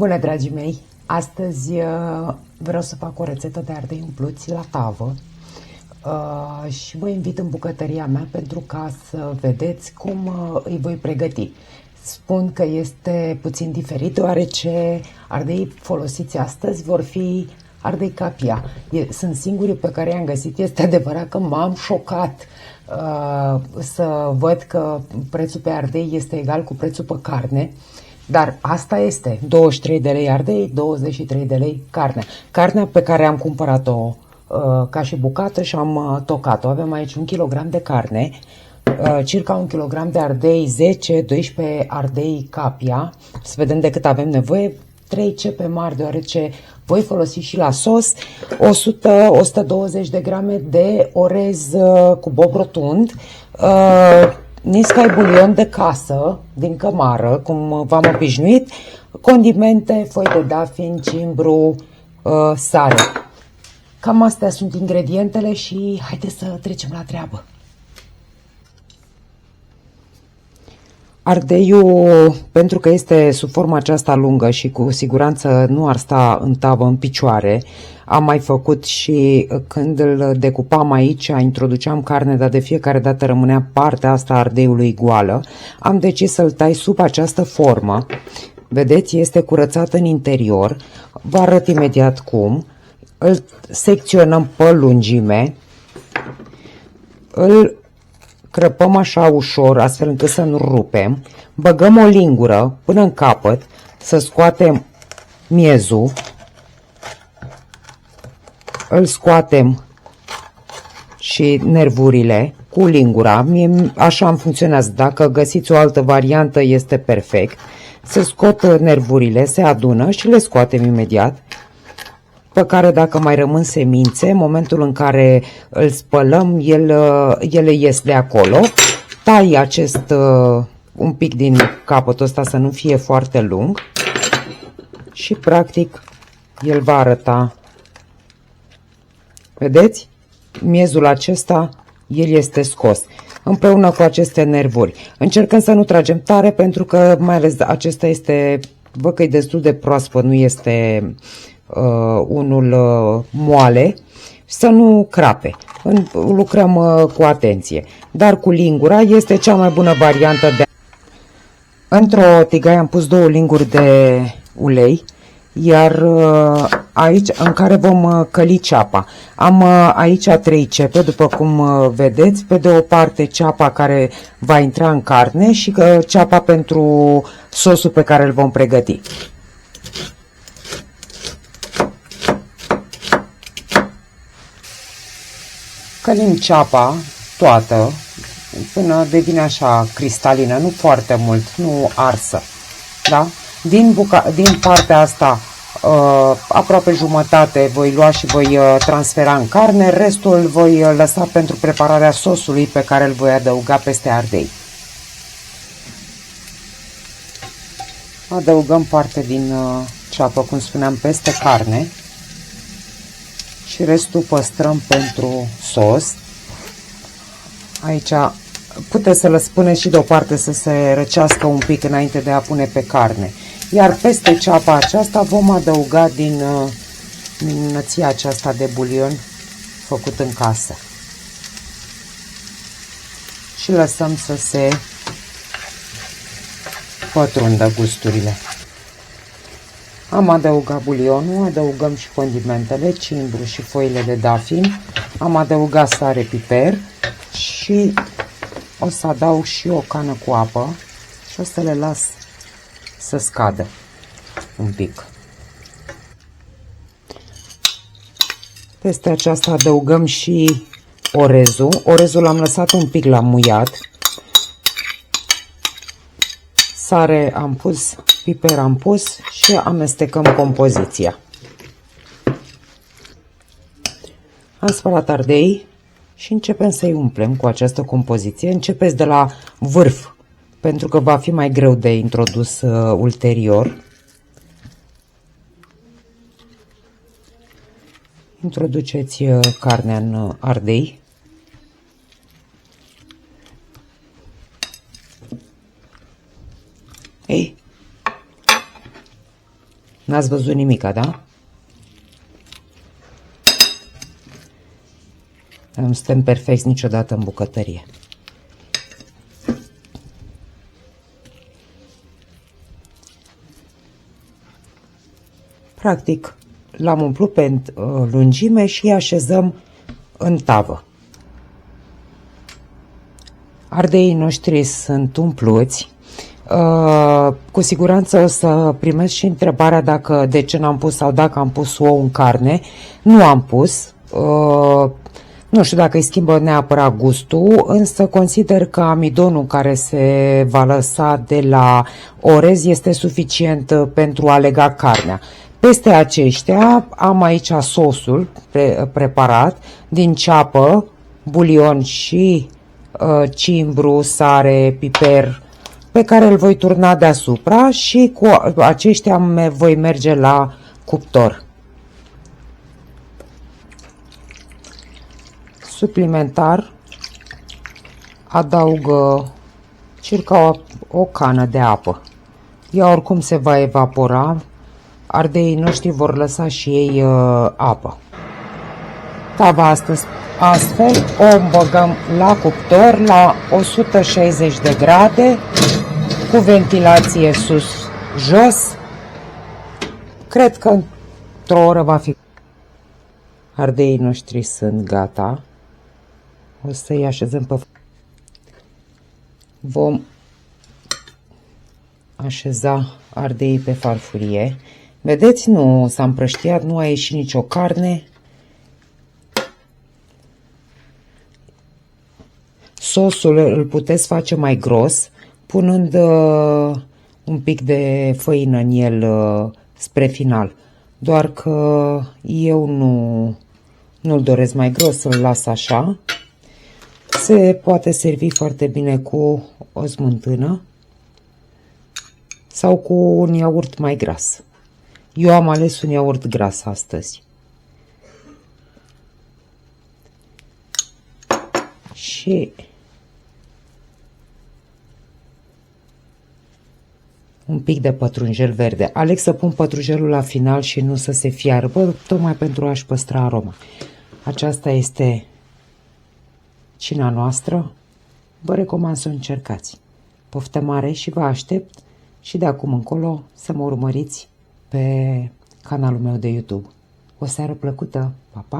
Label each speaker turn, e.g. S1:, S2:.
S1: Bună, dragii mei! Astăzi vreau să fac o rețetă de ardei umpluți la tavă și vă invit în bucătăria mea pentru ca să vedeți cum îi voi pregăti. Spun că este puțin diferit deoarece ardei folosiți astăzi vor fi ardei capia. Sunt singurii pe care i-am găsit. Este adevărat că m-am șocat să văd că prețul pe ardei este egal cu prețul pe carne. Dar asta este, 23 de lei ardei, 23 de lei carnea. Carnea pe care am cumpărat-o ca și bucată și am tocat-o. Avem aici 1 kg de carne, circa 1 kg de ardei, 10-12 ardei capia. Să vedem de cât avem nevoie. 3 cepe mari, deoarece voi folosi și la sos, 100-120 de grame de orez cu bob rotund, niscai bulion de casă, din cămară, cum v-am obișnuit, condimente, foi de dafin, cimbru, sare. Cam astea sunt ingredientele și haideți să trecem la treabă. Ardeiul, pentru că este sub forma aceasta lungă și cu siguranță nu ar sta în tavă în picioare, am mai făcut și când îl decupam aici, introduceam carne, dar de fiecare dată rămânea partea asta a ardeiului goală. Am decis să-l tai sub această formă. Vedeți, este curățat în interior. Vă arăt imediat cum. Îl secționăm pe lungime. Îl crăpăm așa ușor, astfel încât să nu rupem. Băgăm o lingură până în capăt, să scoatem miezul. Îl scoatem și nervurile cu lingura. Mie așa îmi funcționează. Dacă găsiți o altă variantă, este perfect. Se scot nervurile, se adună și le scoatem imediat. Pe care dacă mai rămân semințe, în momentul în care îl spălăm, ele ies de acolo. Tai acest un pic din capătul ăsta să nu fie foarte lung și practic el va arăta. Vedeți? Miezul acesta, el este scos împreună cu aceste nervuri. Încercăm să nu tragem tare pentru că mai ales acesta este, văd că e destul de proaspăt, nu este unul moale, să nu crape. Lucrăm cu atenție. Dar cu lingura este cea mai bună variantă de... Într-o tigaie am pus 2 linguri de ulei, iar aici în care vom căli ceapa. Am aici 3 cepe, după cum vedeți, pe de o parte ceapa care va intra în carne și ceapa pentru sosul pe care îl vom pregăti. Călim ceapa toată până devine așa cristalină, nu foarte mult, nu arsă. Da? Din partea asta aproape jumătate voi lua și voi transfera în carne, restul îl voi lăsa pentru prepararea sosului pe care îl voi adăuga peste ardei. Adăugăm parte din ceapă, cum spuneam, peste carne și restul păstrăm pentru sos. Aici puteți să le spuneți și deoparte să se răcească un pic înainte de a pune pe carne. Iar peste ceapa aceasta vom adăuga din minunăția aceasta de bulion făcut în casă. Și lăsăm să se pătrundă gusturile. Am adăugat bulionul, adăugăm și condimentele, cimbru și foile de dafin. Am adăugat sare, piper și o să adaug și o cană cu apă și o să le las să scadă un pic. Peste aceasta adăugăm și orezul. Orezul l-am lăsat un pic la muiat. Sare am pus, piper am pus și amestecăm compoziția. Am spălat ardei și începem să-i umplem cu această compoziție. Începeți de la vârf, pentru că va fi mai greu de introdus ulterior. Introduceți carnea în ardei. Ei, N-ați văzut nimica, da? Nu suntem perfecți niciodată în bucătărie. Practic, l-am umplut pe lungime și îi așezăm în tavă. Ardeii noștri sunt umpluți. Cu siguranță o să primesc și întrebarea dacă de ce n-am pus sau dacă am pus ou în carne. Nu am pus. Nu știu dacă îi schimbă neapărat gustul, însă consider că amidonul care se va lăsa de la orez este suficient pentru a lega carnea. Peste aceștia am aici sosul preparat din ceapă, bulion și cimbru, sare, piper, pe care îl voi turna deasupra și cu aceștia voi merge la cuptor. Suplimentar adaug circa o cană de apă. Ea oricum se va evapora, ardeii noștri vor lăsa și ei apă. Tava astfel o băgăm la cuptor la 160 de grade cu ventilație sus-jos. Cred că într-o oră va fi. Ardeii noștri sunt gata. O să-i așezăm pe... Vom așeza ardeii pe farfurie. Vedeți, nu s-a împrăștiat, nu a ieșit nicio carne. Sosul îl puteți face mai gros, punând un pic de făină în el spre final. Doar că eu nu-l doresc mai gros, să-l las așa. Se poate servi foarte bine cu o smântână sau cu un iaurt mai gras. Eu am ales un iaurt gras astăzi. Și un pic de pătrunjel verde. Aleg să pun pătrunjelul la final și nu să se fiarbă, tocmai pentru a-și păstra aroma. Aceasta este cina noastră. Vă recomand să o încercați. Poftă mare și vă aștept și de acum încolo să mă urmăriți pe canalul meu de YouTube. O seară plăcută! Pa, pa!